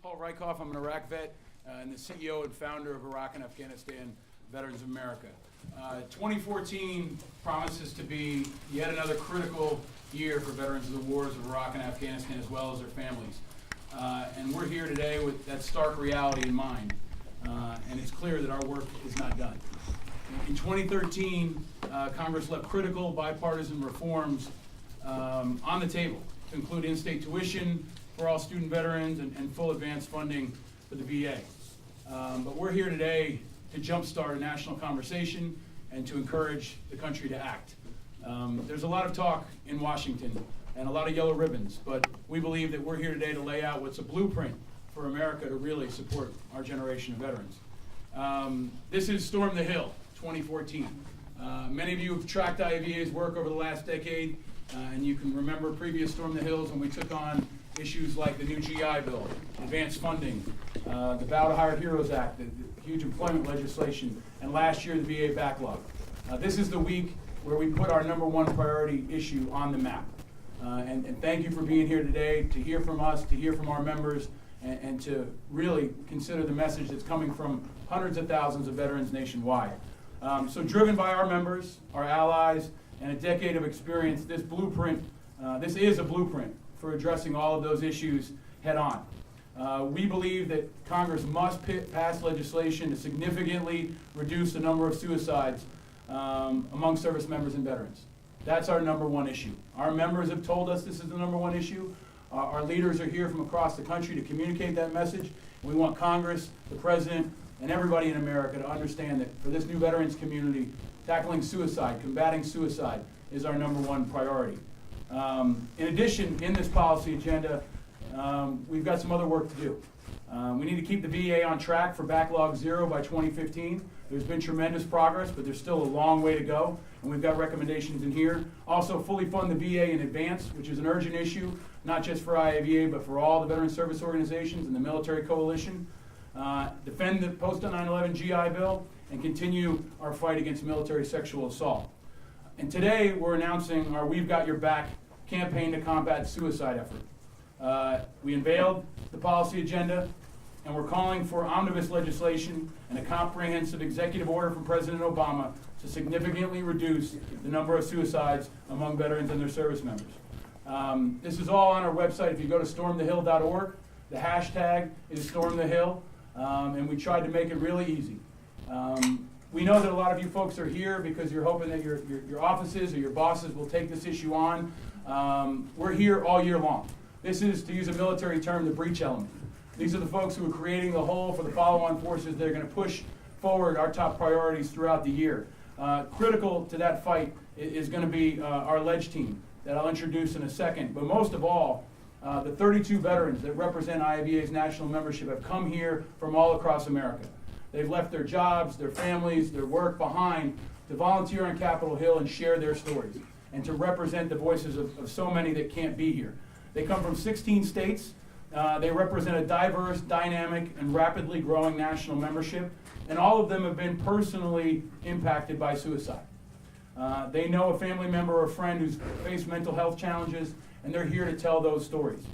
Paul Rykoff. I'm an Iraq vet and the CEO and founder of Iraq and Afghanistan Veterans of America. 2014 promises to be yet another critical year for veterans of the wars of Iraq and Afghanistan, as well as their families. And we're here today with that stark reality in mind. And it's clear that our work is not done. In 2013, Congress left critical bipartisan reforms on the table to include in-state tuition for all student veterans and full advance funding for the VA. But we're here today to jumpstart a national conversation and to encourage the country to act. There's a lot of talk in Washington and a lot of yellow ribbons, but we believe that we're here today to lay out what's a blueprint for America to really support our generation of veterans. This is Storm the Hill 2014. Many of you have tracked IAVA's work over the last decade, and you can remember previous Storm the Hills when we took on issues like the new GI Bill, advanced funding, the Vow to Hire Heroes Act, the huge employment legislation, and last year the VA backlog. This is the week where we put our #1 priority issue on the map. And thank you for being here today to hear from us, to hear from our members, and to really consider the message that's coming from hundreds of thousands of veterans nationwide. So driven by our members, our allies, and a decade of experience, this is a blueprint for addressing all of those issues head on. We believe that Congress must pass legislation to significantly reduce the number of suicides among service members and veterans. That's our #1 issue. Our members have told us this is the #1 issue. Our leaders are here from across the country to communicate that message. We want Congress, the President, and everybody in America to understand that for this new veterans community, tackling suicide, combating suicide is our #1 priority. In addition, in this policy agenda, we've got some other work to do. We need to keep the VA on track for backlog 0 by 2015. There's been tremendous progress, but there's still a long way to go, and we've got recommendations in here. Also, fully fund the VA in advance, which is an urgent issue, not just for IAVA, but for all the veteran service organizations and the military coalition. Defend the post-9/11 GI Bill, and continue our fight against military sexual assault. And today, we're announcing our We've Got Your Back campaign to combat suicide effort. We unveiled the policy agenda, and we're calling for omnibus legislation and a comprehensive executive order from President Obama to significantly reduce the number of suicides among veterans and their service members. This is all on our website. If you go to stormthehill.org, the hashtag is stormthehill, and we tried to make it really easy. We know that a lot of you folks are here because you're hoping that your offices or your bosses will take this issue on. We're here all year long. This is, to use a military term, the breach element. These are the folks who are creating the hole for the follow-on forces that are going to push forward our top priorities throughout the year. Critical to that fight is going to be our ledge team that I'll introduce in a second. But most of all, the 32 veterans that represent IAVA's national membership have come here from all across America. They've left their jobs, their families, their work behind to volunteer on Capitol Hill and share their stories and to represent the voices of so many that can't be here. They come from 16 states. They represent a diverse, dynamic, and rapidly growing national membership, and all of them have been personally impacted by suicide. They know a family member or a friend who's faced mental health challenges, and they're here to tell those stories.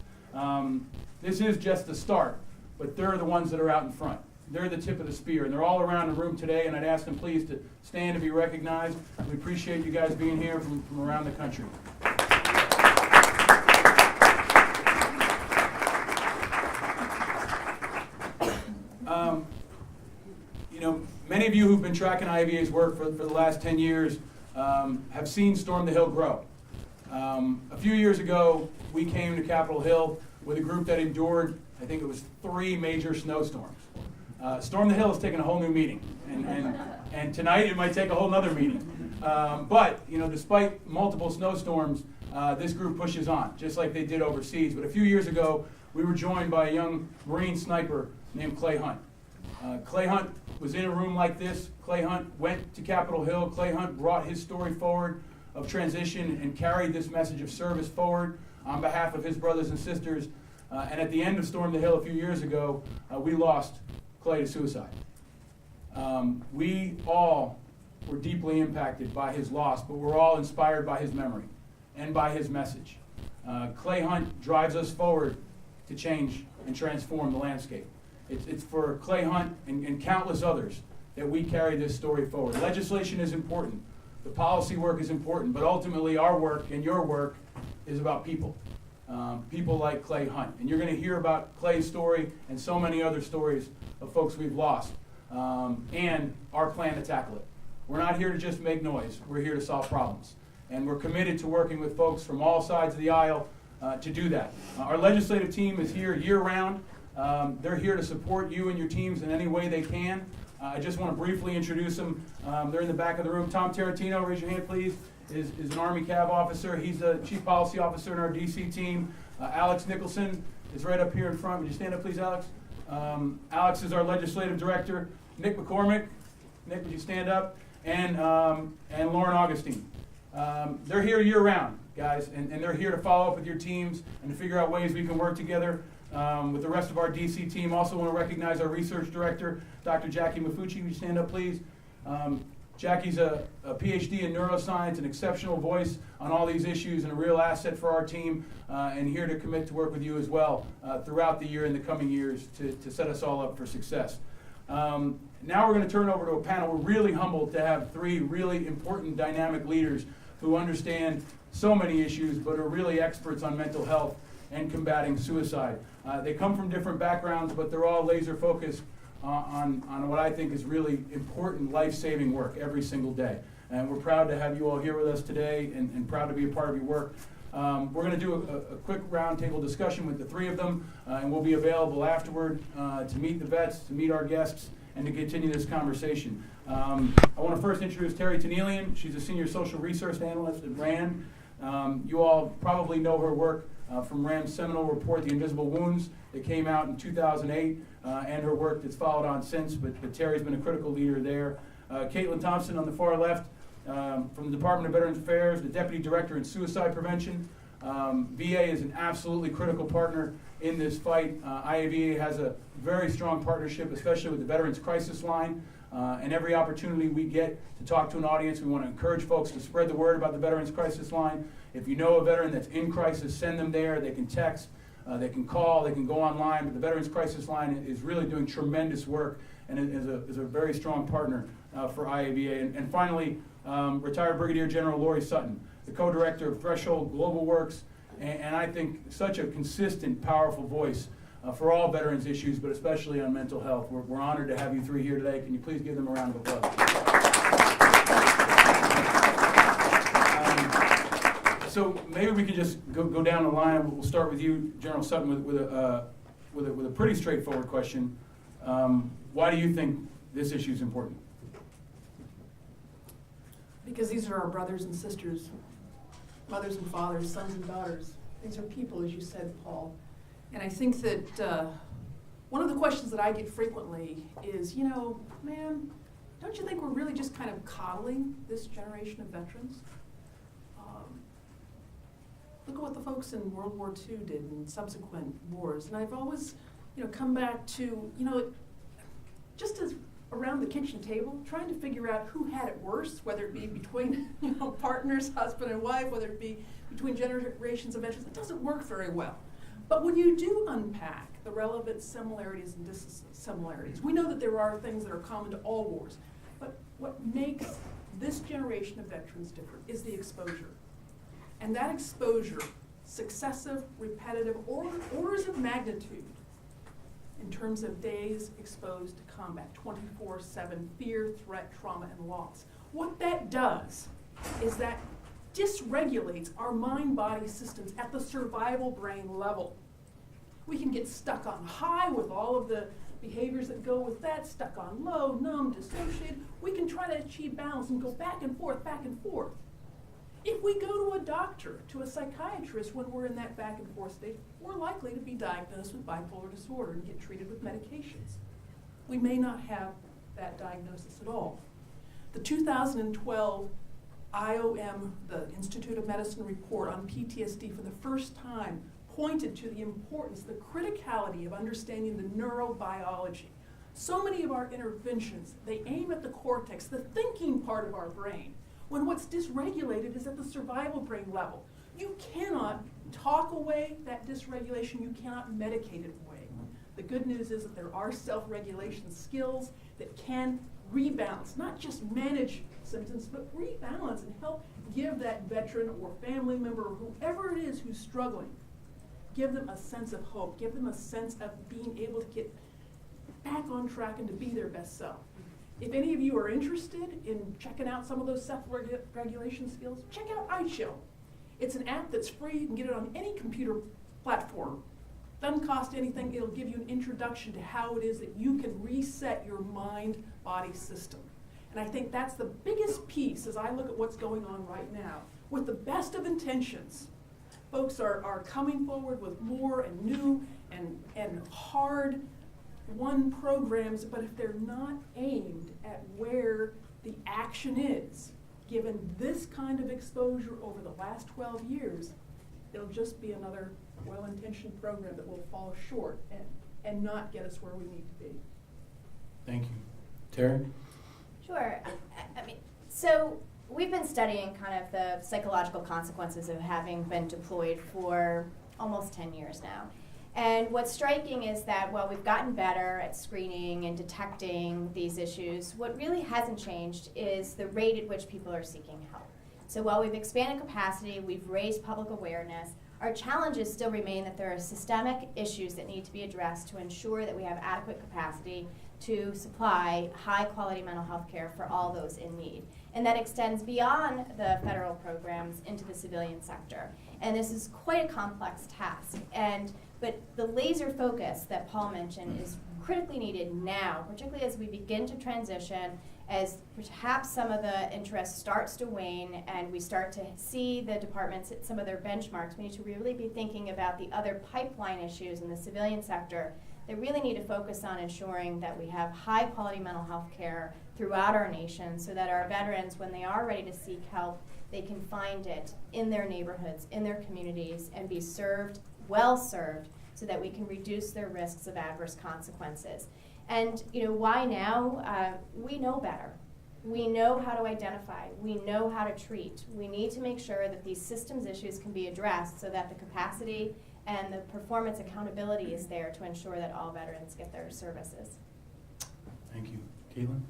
This is just the start, but they're the ones that are out in front. They're the tip of the spear, and they're all around the room today, and I'd ask them please to stand and be recognized. We appreciate you guys being here from around the country. Many of you who've been tracking IAVA's work for the last 10 years have seen Storm the Hill grow. A few years ago, we came to Capitol Hill with a group that endured, I think it was 3 major snowstorms. Storm the Hill has taken a whole new meaning, and tonight it might take a whole nother meaning. But despite multiple snowstorms, this group pushes on, just like they did overseas. But a few years ago, we were joined by a young Marine sniper named Clay Hunt. Clay Hunt was in a room like this. Clay Hunt went to Capitol Hill. Clay Hunt brought his story forward of transition and carried this message of service forward on behalf of his brothers and sisters. And at the end of Storm the Hill a few years ago, we lost Clay to suicide. We all were deeply impacted by his loss, but we're all inspired by his memory and by his message. Clay Hunt drives us forward to change and transform the landscape. It's for Clay Hunt and countless others that we carry this story forward. Legislation is important. The policy work is important, but ultimately our work and your work is about people. People like Clay Hunt. And you're going to hear about Clay's story and so many other stories of folks we've lost, and our plan to tackle it. We're not here to just make noise. We're here to solve problems. And we're committed to working with folks from all sides of the aisle to do that. Our legislative team is here year-round. They're here to support you and your teams in any way they can. I just want to briefly introduce them. They're in the back of the room. Tom Terri, raise your hand, please, is an Army Cav officer. He's the Chief Policy Officer in our DC team. Alex Nicholson is right up here in front. Would you stand up, please, Alex? Alex is our Legislative Director. Nick McCormick. Nick, would you stand up? And Lauren Augustine. They're here year-round, guys, and they're here to follow up with your teams and to figure out ways we can work together with the rest of our DC team. Also want to recognize our Research Director, Dr. Jackie Mafucci. Would you stand up, please? Jackie's a Ph.D. in neuroscience, an exceptional voice on all these issues, and a real asset for our team, and here to commit to work with you as well throughout the year and the coming years to set us all up for success. Now we're going to turn over to a panel. We're really humbled to have three really important dynamic leaders who understand so many issues but are really experts on mental health and combating suicide. They come from different backgrounds, but they're all laser focused on what I think is really important life-saving work every single day. And we're proud to have you all here with us today and proud to be a part of your work. We're going to do a quick roundtable discussion with the three of them, and we'll be available afterward to meet the vets, to meet our guests, and to continue this conversation. I want to first introduce Terri Taneilian. She's a Senior Social Research Analyst at RAND. You all probably know her work from RAND's seminal report, The Invisible Wounds, that came out in 2008, and her work that's followed on since, but Terri's been a critical leader there. Thompson on the far left, from the Department of Veterans Affairs, the Deputy Director in Suicide Prevention. VA is an absolutely critical partner in this fight. IAVA has a very strong partnership, especially with the Veterans Crisis Line. And every opportunity we get to talk to an audience, we want to encourage folks to spread the word about the Veterans Crisis Line. If you know a veteran that's in crisis, send them there. They can text, they can call, they can go online. But the Veterans Crisis Line is really doing tremendous work and is a very strong partner for IAVA. And finally, retired Brigadier General Loree Sutton, the co-director of Threshold GlobalWorks, and I think such a consistent, powerful voice for all veterans issues, but especially on mental health. We're honored to have you three here today. Can you please give them a round of applause? So maybe we can just go down the line. We'll start with you, General Sutton, with a pretty straightforward question. Why do you think this issue is important? Because these are our brothers and sisters, mothers and fathers, sons and daughters. These are people, as you said, Paul. And I think that one of the questions that I get frequently is, man, don't you think we're really just kind of coddling this generation of veterans? Look at what the folks in World War II did and subsequent wars. And I've always, come back to, just as around the kitchen table, trying to figure out who had it worse, whether it be between partners, husband and wife, whether it be between generations of veterans. It doesn't work very well. But when you do unpack the relevant similarities and dissimilarities, we know that there are things that are common to all wars. But what makes this generation of veterans different is the exposure. And that exposure, successive, repetitive, or orders of magnitude, in terms of days exposed to combat, 24/7, fear, threat, trauma, and loss. What that does is that dysregulates our mind-body systems at the survival brain level. We can get stuck on high with all of the behaviors that go with that, stuck on low, numb, dissociated. We can try to achieve balance and go back and forth, back and forth. If we go to a doctor, to a psychiatrist when we're in that back and forth state, we're likely to be diagnosed with bipolar disorder and get treated with medications. We may not have that diagnosis at all. The 2012 IOM, the Institute of Medicine report on PTSD for the first time pointed to the importance, the criticality of understanding the neurobiology. So many of our interventions, they aim at the cortex, the thinking part of our brain, when what's dysregulated is at the survival brain level. You cannot talk away that dysregulation, you cannot medicate it away. The good news is that there are self-regulation skills that can rebalance, not just manage symptoms, but rebalance and help give that veteran or family member or whoever it is who's struggling, give them a sense of hope, give them a sense of being able to get back on track and to be their best self. If any of you are interested in checking out some of those self-regulation skills, check out iChill. It's an app that's free. You can get it on any computer platform. Doesn't cost anything. It'll give you an introduction to how it is that you can reset your mind-body system. And I think that's the biggest piece as I look at what's going on right now. With the best of intentions, folks are coming forward with more and new and hard-won programs, but if they're not aimed at where the action is, given this kind of exposure over the last 12 years, it'll just be another well-intentioned program that will fall short and not get us where we need to be. Thank you. Terri? Sure. I mean, so we've been studying kind of the psychological consequences of having been deployed for almost 10 years now. And what's striking is that while we've gotten better at screening and detecting these issues, what really hasn't changed is the rate at which people are seeking help. So while we've expanded capacity, we've raised public awareness, our challenges still remain that there are systemic issues that need to be addressed to ensure that we have adequate capacity to supply high-quality mental health care for all those in need. And that extends beyond the federal programs into the civilian sector. And this is quite a complex task. But the laser focus that Paul mentioned is critically needed now, particularly as we begin to transition, as perhaps some of the interest starts to wane and we start to see the departments hit some of their benchmarks. We need to really be thinking about the other pipeline issues in the civilian sector that really need to focus on ensuring that we have high quality mental health care throughout our nation so that our veterans, when they are ready to seek help, they can find it in their neighborhoods, in their communities, and be served, well served, so that we can reduce their risks of adverse consequences. And why now? We know better. We know how to identify. We know how to treat. We need to make sure that these systems issues can be addressed so that the capacity and the performance accountability is there to ensure that all veterans get their services. Thank you. Caitlin?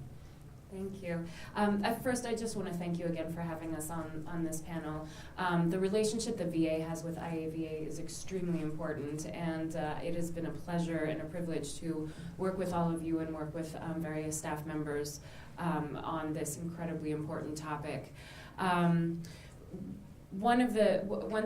Thank you. At first, I just want to thank you again for having us on this panel. The relationship the VA has with IAVA is extremely important, and it has been a pleasure and a privilege to work with all of you and work with various staff members on this incredibly important topic. One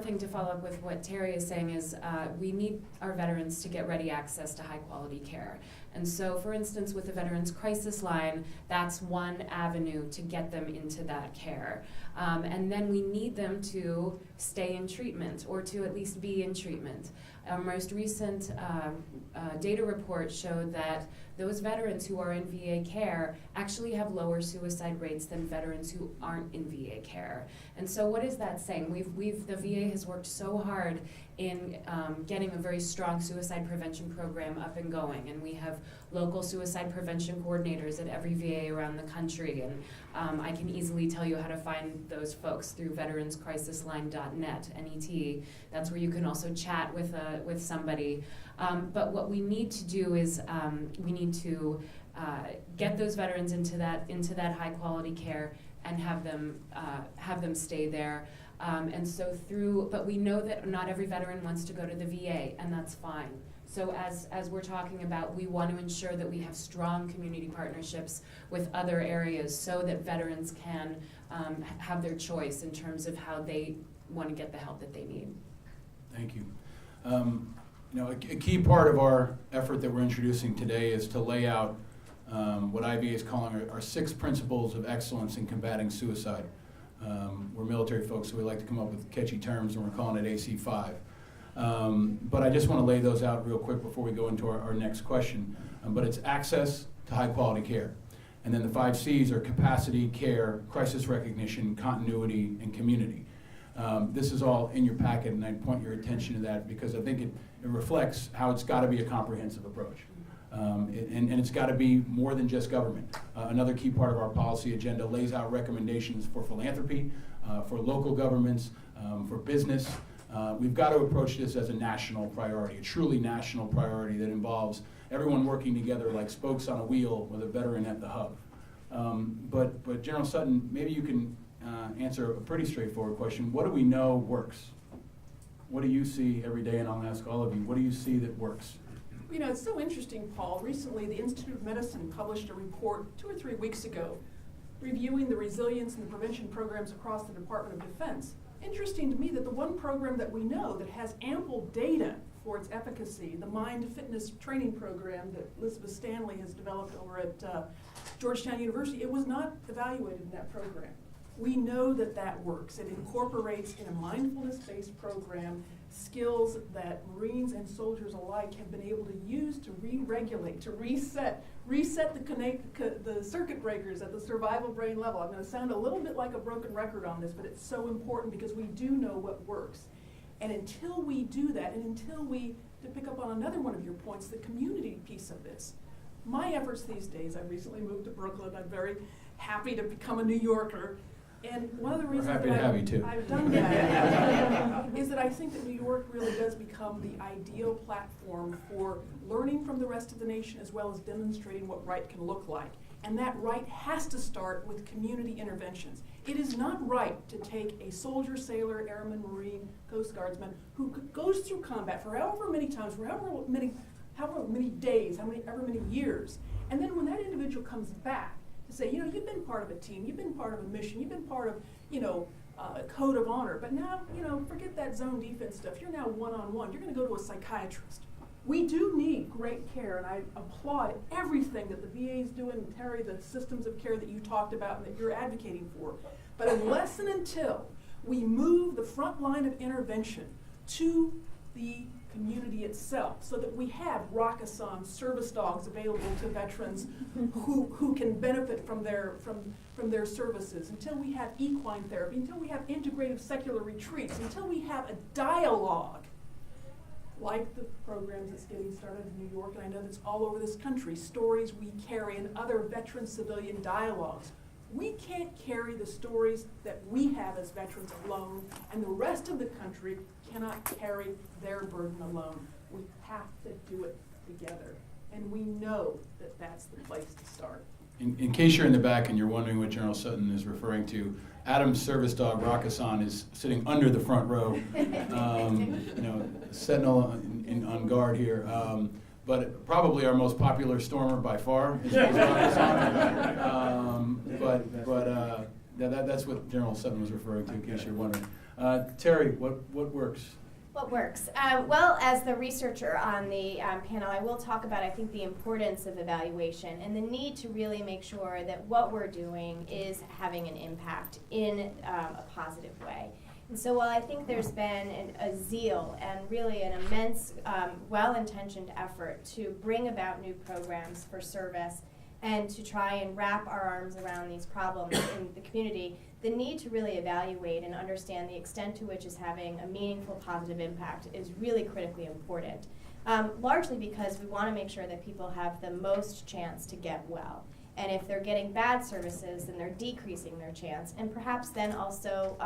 thing to follow up with what Terri is saying is we need our veterans to get ready access to high quality care. And so, for instance, with the Veterans Crisis Line, that's one avenue to get them into that care. And then we need them to stay in treatment or to at least be in treatment. Our most recent data report showed that those veterans who are in VA care actually have lower suicide rates than veterans who aren't in VA care. And so what is that saying? The VA has worked so hard in getting a very strong suicide prevention program up and going, and we have local suicide prevention coordinators at every VA around the country, and I can easily tell you how to find those folks through veteranscrisisline.net, N-E-T. That's where you can also chat with somebody. But what we need to do is we need to get those veterans into that high quality care and have them stay there. But we know that not every veteran wants to go to the VA, and that's fine. So as we're talking about, we want to ensure that we have strong community partnerships with other areas so that veterans can have their choice in terms of how they want to get the help that they need. Thank you. A key part of our effort that we're introducing today is to lay out what IAVA is calling our 6 principles of excellence in combating suicide. We're military folks, so we like to come up with catchy terms, and we're calling it AC5. But I just want to lay those out real quick before we go into our next question. But it's access to high quality care. And then the 5 C's are capacity, care, crisis recognition, continuity, and community. This is all in your packet, and I'd point your attention to that because I think it reflects how it's got to be a comprehensive approach. And it's got to be more than just government. Another key part of our policy agenda lays out recommendations for philanthropy, for local governments, for business, We've got to approach this as a national priority, a truly national priority that involves everyone working together like spokes on a wheel with a veteran at the hub. But General Sutton, maybe you can answer a pretty straightforward question. What do we know works? What do you see every day, and I'll ask all of you, what do you see that works? You know, it's so interesting, Paul. Recently, the Institute of Medicine published a report 2 or 3 weeks ago reviewing the resilience and the prevention programs across the Department of Defense. Interesting to me that the one program that we know that has ample data for its efficacy, the Mind Fitness Training Program that Elizabeth Stanley has developed over at Georgetown University, it was not evaluated in that program. We know that that works. It incorporates in a mindfulness-based program skills that Marines and soldiers alike have been able to use to re-regulate, to reset the circuit breakers at the survival brain level. I'm going to sound a little bit like a broken record on this, but it's so important because we do know what works. And until we do that, and until we, to pick up on another one of your points, the community piece of this, my efforts these days, I recently moved to Brooklyn, I'm very happy to become a New Yorker, and one of the reasons happy to have you too. I've done that is that I think that New York really does become the ideal platform for learning from the rest of the nation as well as demonstrating what right can look like. And that right has to start with community interventions. It is not right to take a soldier, sailor, airman, Marine, Coast Guardsman who goes through combat for however many times, for however many days, however many years, and then when that individual comes back, to say, you know, you've been part of a team, you've been part of a mission, you've been part of, a code of honor, but now, forget that zone defense stuff. You're now one-on-one. You're going to go to a psychiatrist. We do need great care, and I applaud everything that the VA is doing, and Terri, the systems of care that you talked about and that you're advocating for. But unless and until we move the front line of intervention to the community itself, so that we have Rakkasan service dogs available to veterans who can benefit from their services, until we have equine therapy, until we have integrative secular retreats, until we have a dialogue like the programs that's getting started in New York, and I know that's all over this country, Stories We Carry and other veteran-civilian dialogues. We can't carry the stories that we have as veterans alone, and the rest of the country cannot carry their burden alone. We have to do it together, and we know that that's the place to start. In case you're in the back and you're wondering what General Sutton is referring to, Adam's service dog, Rakkasan, is sitting under the front row, sentinel on guard here. But probably our most popular stormer by far is Rakkasan. That's what General Sutton was referring to, in case you're wondering. Terri, what works? What works? Well, as the researcher on the panel, I will talk about, I think, the importance of evaluation and the need to really make sure that what we're doing is having an impact in a positive way. And so while I think there's been a zeal and really an immense, well-intentioned effort to bring about new programs for service and to try and wrap our arms around these problems in the community, the need to really evaluate and understand the extent to which is having a meaningful positive impact is really critically important. Largely because we want to make sure that people have the most chance to get well. And if they're getting bad services, then they're decreasing their chance, and perhaps then also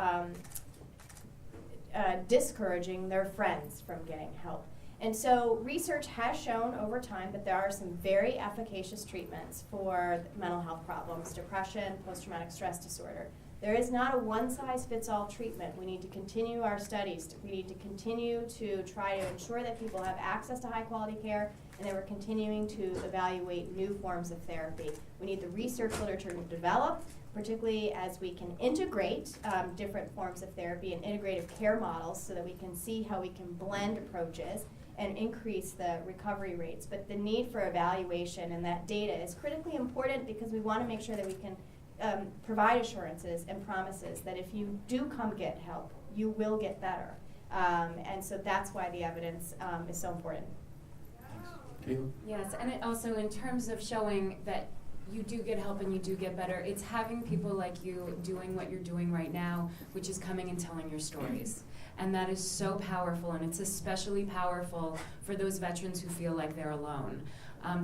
discouraging their friends from getting help. And so research has shown over time that there are some very efficacious treatments for mental health problems, depression, post-traumatic stress disorder. There is not a one-size-fits-all treatment. We need to continue our studies. We need to continue to try to ensure that people have access to high-quality care, and that we're continuing to evaluate new forms of therapy. We need the research literature to develop, particularly as we can integrate different forms of therapy and integrative care models so that we can see how we can blend approaches and increase the recovery rates. But the need for evaluation and that data is critically important because we want to make sure that we can provide assurances and promises that if you do come get help, you will get better. And so that's why the evidence is so important. Caleb? Yes, and it also in terms of showing that you do get help and you do get better, it's having people like you doing what you're doing right now, which is coming and telling your stories. And that is so powerful, and it's especially powerful for those veterans who feel like they're alone.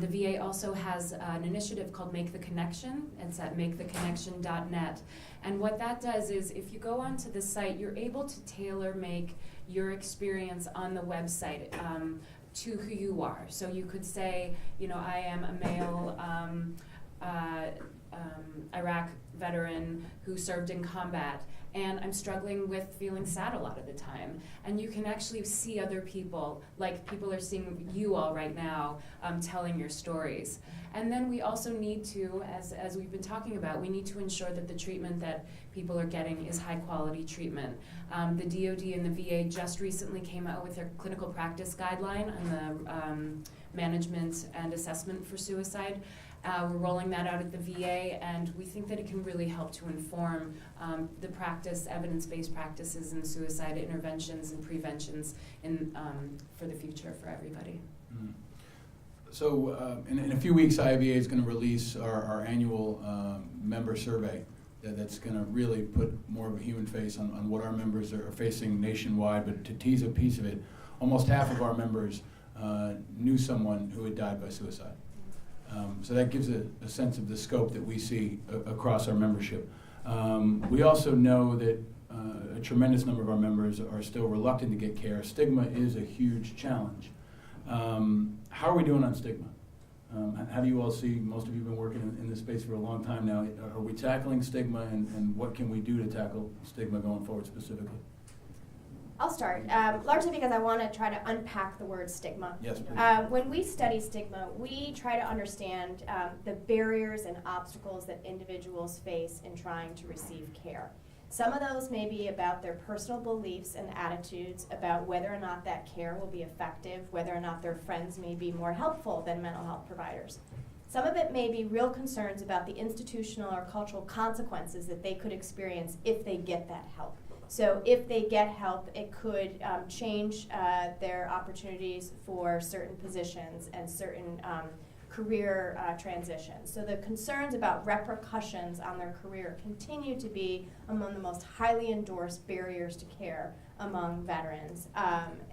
The VA also has an initiative called Make the Connection. It's at maketheconnection.net. And what that does is if you go onto the site, you're able to tailor make your experience on the website to who you are. So you could say, I am a male Iraq veteran who served in combat, and I'm struggling with feeling sad a lot of the time. And you can actually see other people, like people are seeing you all right now, telling your stories. And then we also need to, as we've been talking about, we need to ensure that the treatment that people are getting is high quality treatment. The DoD and the VA just recently came out with their clinical practice guideline on the management and assessment for suicide. We're rolling that out at the VA, and we think that it can really help to inform the practice, evidence-based practices in suicide interventions and preventions for the future for everybody. Mm. So in a few weeks, IAVA is going to release our annual member survey that's going to really put more of a human face on what our members are facing nationwide. But to tease a piece of it, almost half of our members knew someone who had died by suicide. So that gives a sense of the scope that we see across our membership. We also know that a tremendous number of our members are still reluctant to get care. Stigma is a huge challenge. How are we doing on stigma? How do you all see, most of you have been working in this space for a long time now, are we tackling stigma, and what can we do to tackle stigma going forward specifically? I'll start, largely because I want to try to unpack the word stigma. Yes, please. When we study stigma, we try to understand the barriers and obstacles that individuals face in trying to receive care. Some of those may be about their personal beliefs and attitudes about whether or not that care will be effective, whether or not their friends may be more helpful than mental health providers. Some of it may be real concerns about the institutional or cultural consequences that they could experience if they get that help. So if they get help, it could change their opportunities for certain positions and certain career transitions. So the concerns about repercussions on their career continue to be among the most highly endorsed barriers to care among veterans,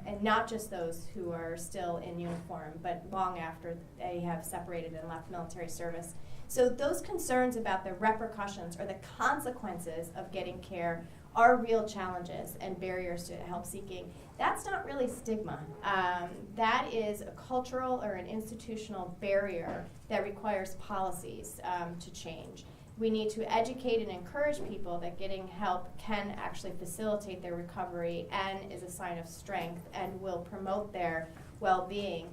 and not just those who are still in uniform, but long after they have separated and left military service. So those concerns about the repercussions or the consequences of getting care are real challenges and barriers to help seeking. That's not really stigma. That is a cultural or an institutional barrier that requires policies to change. We need to educate and encourage people that getting help can actually facilitate their recovery and is a sign of strength and will promote their well-being,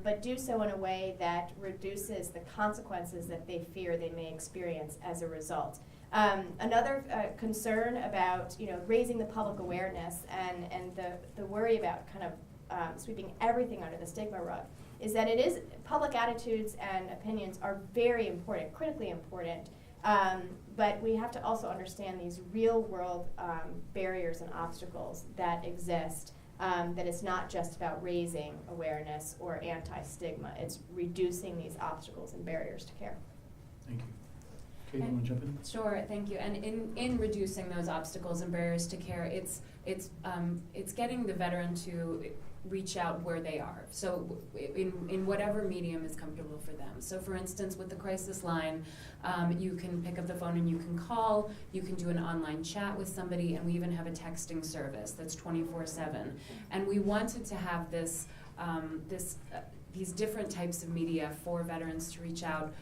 but do so in a way that reduces the consequences that they fear they may experience as a result. Another concern about raising the public awareness and the worry about kind of sweeping everything under the stigma rug is that public attitudes and opinions are very important, critically important, but we have to also understand these real world barriers and obstacles that exist, that it's not just about raising awareness or anti-stigma, it's reducing these obstacles and barriers to care. Thank you. Kate, you want to jump in? Sure, thank you. And in reducing those obstacles and barriers to care, it's getting the veteran to reach out where they are. So in whatever medium is comfortable for them. So for instance, with the crisis line, you can pick up the phone and you can call, you can do an online chat with somebody, and we even have a texting service that's 24/7. And we wanted to have these different types of media for veterans to reach out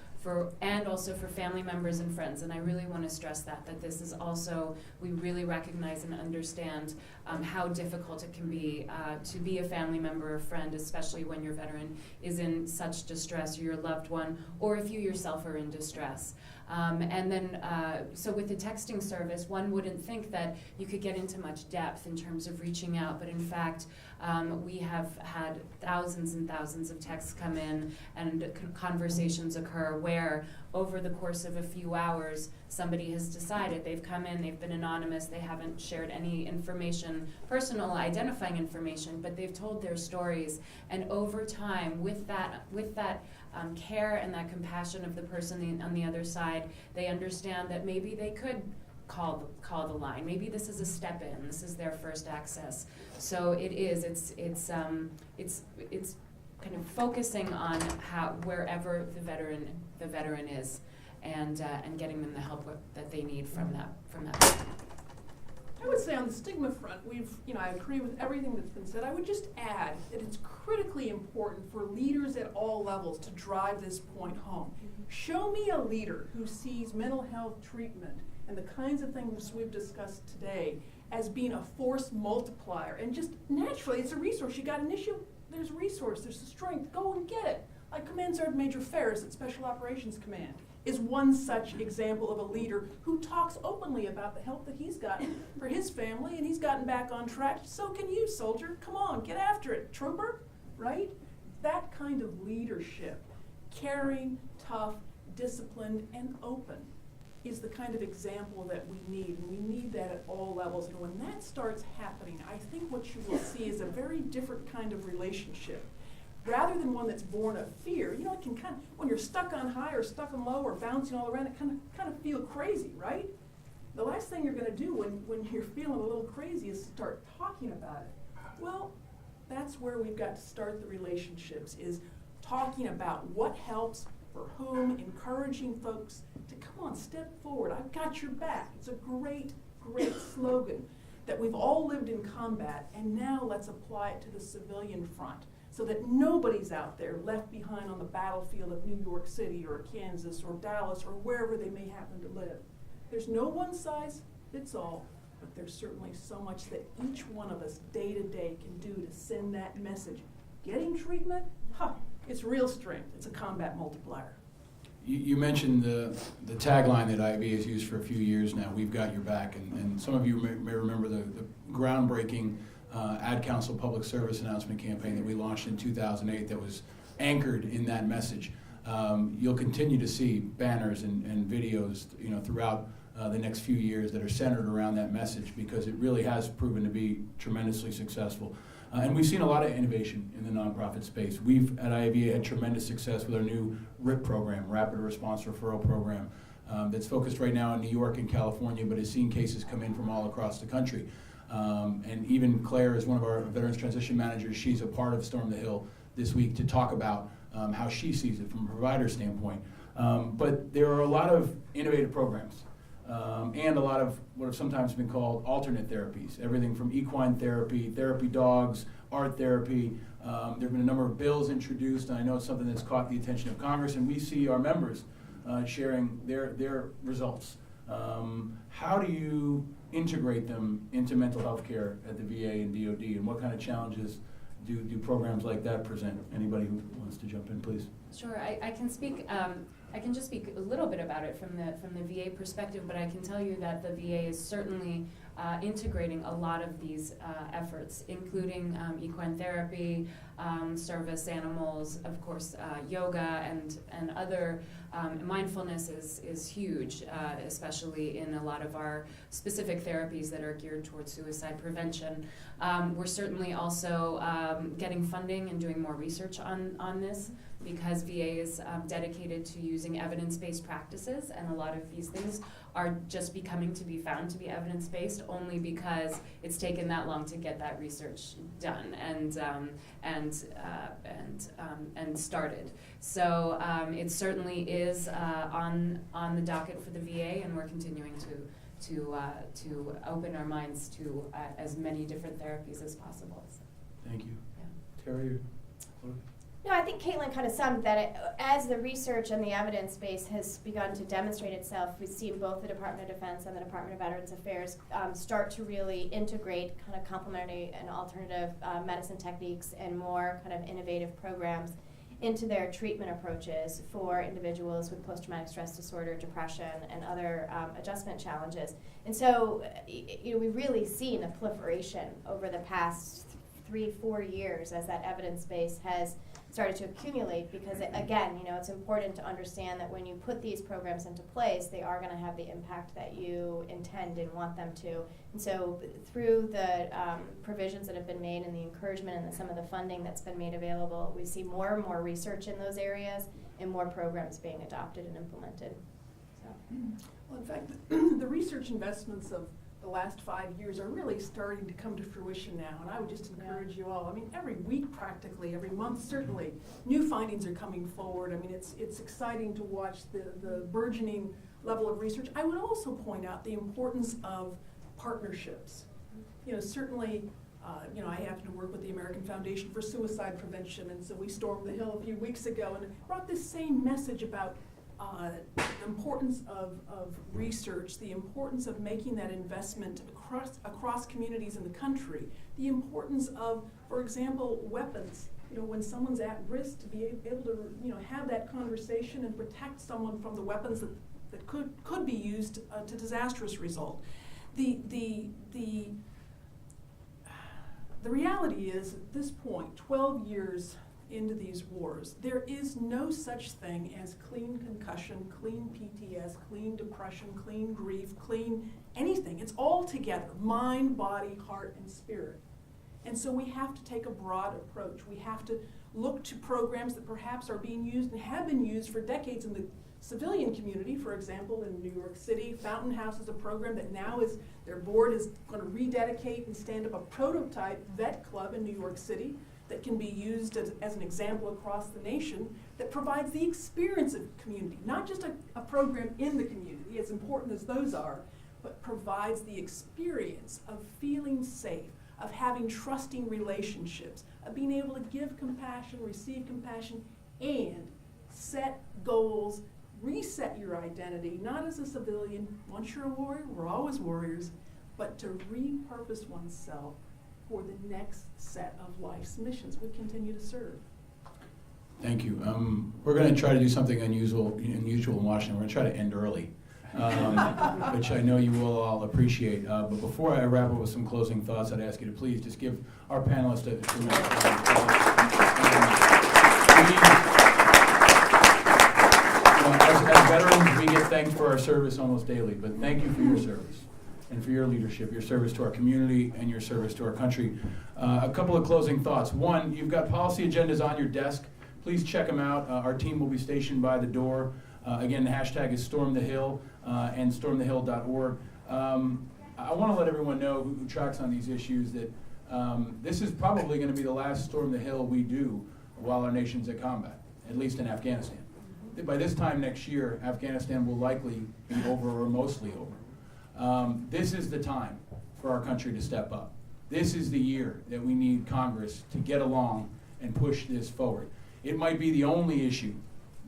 and also for family members and friends. And I really want to stress that this is also, we really recognize and understand how difficult it can be to be a family member or friend, especially when your veteran is in such distress, or your loved one, or if you yourself are in distress. And then, so with the texting service, one wouldn't think that you could get into much depth in terms of reaching out, but in fact, we have had thousands and thousands of texts come in and conversations occur where over the course of a few hours, somebody has decided, they've come in, they've been anonymous, they haven't shared any information, personal identifying information, but they've told their stories. And over time, with that care and that compassion of the person on the other side, they understand that maybe they could call the line. Maybe this is a step in. This is their first access. So it's kind of focusing on wherever the veteran is, and getting them the help that they need from that. I would say on the stigma front, I agree with everything that's been said. I would just add that it's critically important for leaders at all levels to drive this point home. Show me a leader who sees mental health treatment and the kinds of things we've discussed today as being a force multiplier. And just naturally, it's a resource. You got an issue, there's a resource, there's a strength, go and get it. Like Command Sergeant Major Ferris at Special Operations Command is one such example of a leader who talks openly about the help that he's gotten for his family, and he's gotten back on track. So can you, soldier. Come on, get after it, trooper, right? That kind of leadership, caring, tough, disciplined, and open, is the kind of example that we need, and we need that at all levels. And when that starts happening, I think what you will see is a very different kind of relationship. Rather than one that's born of fear, it can kind of, when you're stuck on high or stuck on low or bouncing all around, it kind of feel crazy, right? The last thing you're going to do when you're feeling a little crazy is start talking about it. Well, that's where we've got to start the relationships, is talking about what helps, for whom, encouraging folks to come on, step forward. I've got your back. It's a great, great slogan that we've all lived in combat, and now let's apply it to the civilian front, so that nobody's out there left behind on the battlefield of New York City or Kansas or Dallas or wherever they may happen to live. There's no one size fits all, but there's certainly so much that each one of us day to day can do to send that message. Getting treatment, it's real strength. It's a combat multiplier. You mentioned the tagline that IAVA has used for a few years now, "We've got your back," and some of you may remember the groundbreaking Ad Council public service announcement campaign that we launched in 2008 that was anchored in that message. You'll continue to see banners and videos throughout the next few years that are centered around that message, because it really has proven to be tremendously successful. And we've seen a lot of innovation in the nonprofit space. We've at IAVA had tremendous success with our new RIP program, Rapid Response Referral Program, that's focused right now in New York and California, but has seen cases come in from all across the country. And even Claire is one of our Veterans Transition Managers. She's a part of Storm the Hill this week to talk about how she sees it from a provider standpoint. But there are a lot of innovative programs and a lot of what have sometimes been called alternate therapies, everything from equine therapy, therapy dogs, art therapy. There have been a number of bills introduced, and I know it's something that's caught the attention of Congress, and we see our members sharing their results. How do you integrate them into mental health care at the VA and DoD, and what kind of challenges do programs like that present? Anybody who wants to jump in, please. Sure, I can speak. I can just speak a little bit about it from the VA perspective, but I can tell you that the VA is certainly integrating a lot of these efforts, including equine therapy, service animals, of course, yoga and other. Mindfulness is huge, especially in a lot of our specific therapies that are geared towards suicide prevention. We're certainly also getting funding and doing more research on this, because VA is dedicated to using evidence-based practices, and a lot of these things are just becoming to be found to be evidence-based only because it's taken that long to get that research done and started. So it certainly is on the docket for the VA, and we're continuing to open our minds to as many different therapies as possible. So, Thank you. yeah. Terri? No, I think Caitlin kind of summed that as the research and the evidence base has begun to demonstrate itself, we've seen both the Department of Defense and the Department of Veterans Affairs start to really integrate kind of complementary and alternative medicine techniques and more kind of innovative programs into their treatment approaches for individuals with post-traumatic stress disorder, depression, and other adjustment challenges. And so, we've really seen a proliferation over the past 3-4 years as that evidence base has started to accumulate, because again, it's important to understand that when you put these programs into place, they are going to have the impact that you intend and want them to. And so through the provisions that have been made and the encouragement and some of the funding that's been made available, we see more and more research in those areas and more programs being adopted and implemented. So. Well, in fact, the research investments of the last 5 years are really starting to come to fruition now, and I would just encourage you all. I mean, every week practically, every month certainly, new findings are coming forward. I mean, it's exciting to watch the burgeoning level of research. I would also point out the importance of partnerships. Certainly, I happen to work with the American Foundation for Suicide Prevention, and so we stormed the Hill a few weeks ago and brought this same message about the importance of research, the importance of making that investment across communities in the country, the importance of, for example, weapons. When someone's at risk, to be able to have that conversation and protect someone from the weapons that could be used to disastrous result. The reality is, at this point, 12 years into these wars, there is no such thing as clean concussion, clean PTS, clean depression, clean grief, clean anything. It's all together, mind, body, heart, and spirit. And so we have to take a broad approach. We have to look to programs that perhaps are being used and have been used for decades in the civilian community. For example, in New York City, Fountain House is a program that now their board is going to rededicate and stand up a prototype vet club in New York City that can be used as an example across the nation, that provides the experience of community, not just a program in the community, as important as those are, but provides the experience of feeling safe, of having trusting relationships, of being able to give compassion, receive compassion, and set goals, reset your identity, not as a civilian. Once you're a warrior, we're always warriors, but to repurpose oneself for the next set of life's missions we continue to serve. Thank you. We're going to try to do something unusual in Washington. We're going to try to end early, which I know you will all appreciate. But before I wrap up with some closing thoughts, I'd ask you to please just give our panelists a tremendous as veterans, we get thanked for our service almost daily, but thank you for your service and for your leadership, your service to our community, and your service to our country. A couple of closing thoughts. One, you've got policy agendas on your desk. Please check them out. Our team will be stationed by the door. Again, the hashtag is StormTheHill and stormthehill.org. I want to let everyone know who tracks on these issues that this is probably going to be the last Storm the Hill we do while our nation's at combat, at least in Afghanistan. By this time next year, Afghanistan will likely be over or mostly over. This is the time for our country to step up. This is the year that we need Congress to get along and push this forward. It might be the only issue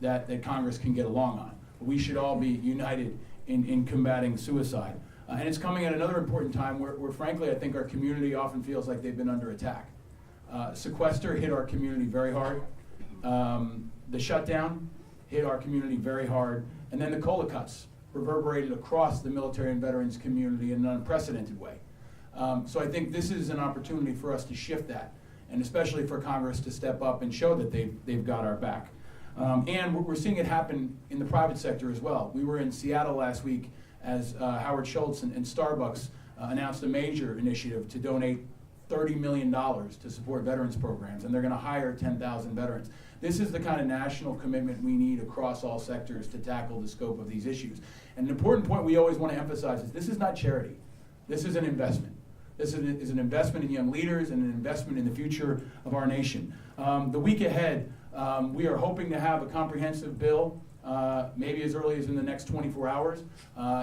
that Congress can get along on. But we should all be united in combating suicide. And it's coming at another important time where frankly, I think our community often feels like they've been under attack. Sequester hit our community very hard. The shutdown hit our community very hard. And then the COLA cuts reverberated across the military and veterans community in an unprecedented way. So I think this is an opportunity for us to shift that, and especially for Congress to step up and show that they've got our back. And we're seeing it happen in the private sector as well. We were in Seattle last week as Howard Schultz and Starbucks announced a major initiative to donate $30 million to support veterans programs, and they're going to hire 10,000 veterans. This is the kind of national commitment we need across all sectors to tackle the scope of these issues. And an important point we always want to emphasize is this is not charity. This is an investment. This is an investment in young leaders and an investment in the future of our nation. The week ahead, we are hoping to have a comprehensive bill, maybe as early as in the next 24 hours.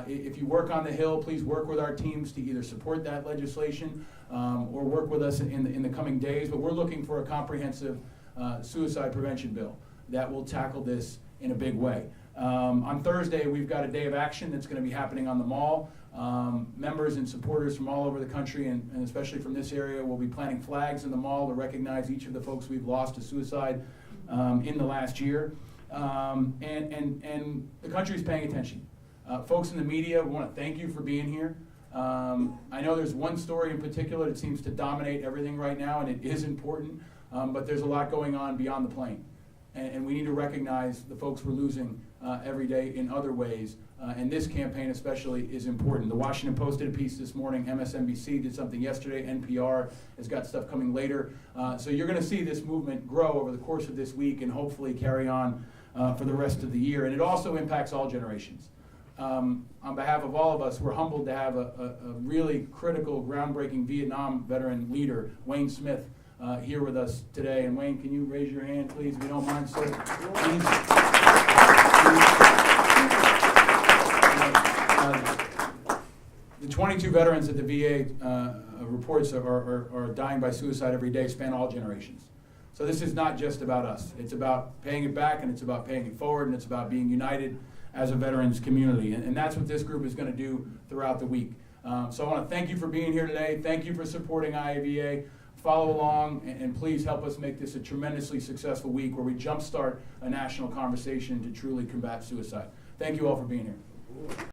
If you work on the Hill, please work with our teams to either support that legislation or work with us in the coming days. But we're looking for a comprehensive suicide prevention bill that will tackle this in a big way. On Thursday, we've got a day of action that's going to be happening on the Mall. Members and supporters from all over the country, and especially from this area, will be planting flags in the Mall to recognize each of the folks we've lost to suicide in the last year. And the country's paying attention. Folks in the media, we want to thank you for being here. I know there's one story in particular that seems to dominate everything right now, and it is important, but there's a lot going on beyond the plane. And we need to recognize the folks we're losing every day in other ways. And this campaign especially is important. The Washington Post did a piece this morning. MSNBC did something yesterday. NPR has got stuff coming later. So you're going to see this movement grow over the course of this week and hopefully carry on for the rest of the year. And it also impacts all generations. On behalf of all of us, we're humbled to have a really critical, groundbreaking Vietnam veteran leader, Wayne Smith, here with us today. And Wayne, can you raise your hand, please, if you don't mind, sir? Please. The 2020 22 veterans at the VA reports are dying by suicide every day, span all generations. So this is not just about us. It's about paying it back, and it's about paying it forward, and it's about being united as a veterans community. And that's what this group is going to do throughout the week. So I want to thank you for being here today. Thank you for supporting IAVA. Follow along, and please help us make this a tremendously successful week where we jumpstart a national conversation to truly combat suicide. Thank you all for being here.